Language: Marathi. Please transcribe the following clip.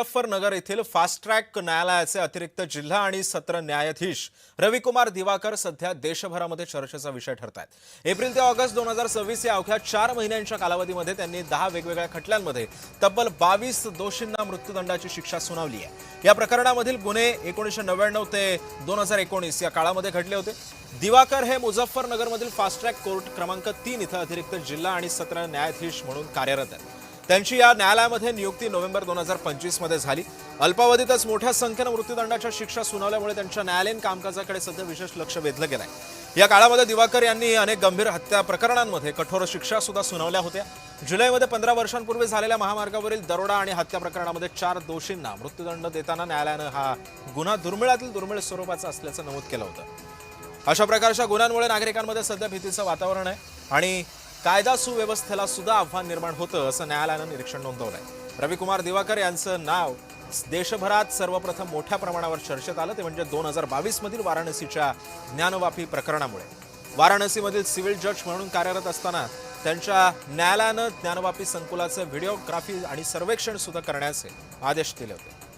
मुझफ्फरनगर येथील फास्ट ट्रॅक न्यायालयाचे अतिरिक्त जिल्हा आणि सत्र न्यायाधीश रविकुमार दिवाकर सध्या देशभरामध्ये चर्चेचा विषय ठरत आहेत। एप्रिल ते ऑगस्ट 2026 या अवघ्या 4 महिन्यांच्या कालावधीमध्ये त्यांनी 10 वेगवेगळ्या खटल्यांमध्ये तब्बल 22 दोषींना मृत्यूदंडाची शिक्षा सुनावली आहे। या प्रकरणामधील गुन्हे 1999 ते 2019 या काळामध्ये घडले होते। दिवाकर हे मुझफ्फरनगरमधील फास्ट ट्रॅक कोर्ट क्रमांक 3 इथं अतिरिक्त जिल्हा आणि सत्र न्यायाधीश म्हणून कार्यरत आहेत। त्यांची या न्यायालयामध्ये नियुक्ती नोव्हेंबर 2025 मध्ये झाली। अल्पावधीतच मोठ्या संख्येने मृत्यूदंडाच्या शिक्षा सुनावल्यामुळे त्यांच्या न्यायालयीन कामकाजाकडे सध्या विशेष लक्ष वेधलं गेलंय। या काळामध्ये दिवाकर यांनी अनेक गंभीर हत्या प्रकरणांमध्ये कठोर शिक्षा सुद्धा सुनावल्या होत्या। जुलैमध्ये 15 वर्षांपूर्वी झालेल्या महामार्गावरील दरोडा आणि हत्या प्रकरणामध्ये 4 दोषींना मृत्यूदंड देताना न्यायालयानं हा गुन्हा दुर्मिळातील दुर्मिळ स्वरूपाचा असल्याचं नमूद केलं होतं। अशा प्रकारच्या गुन्ह्यांमुळे नागरिकांमध्ये सध्या भीतीचं वातावरण आहे आणि कायदा सुव्यवस्थेला सुद्धा आव्हान निर्माण होतं असं न्यायालयानं निरीक्षण नोंदवलंय। रविकुमार दिवाकर यांचं नाव देशभरात सर्वप्रथम मोठ्या प्रमाणावर चर्चेत आलं ते म्हणजे 2022 मधील वाराणसीच्या ज्ञानवापी प्रकरणामुळे। वाराणसीमधील सिव्हिल जज म्हणून कार्यरत असताना त्यांच्या न्यायालयानं ज्ञानवापी संकुलाचे व्हिडिओग्राफी आणि सर्वेक्षण सुद्धा करण्याचे आदेश दिले होते।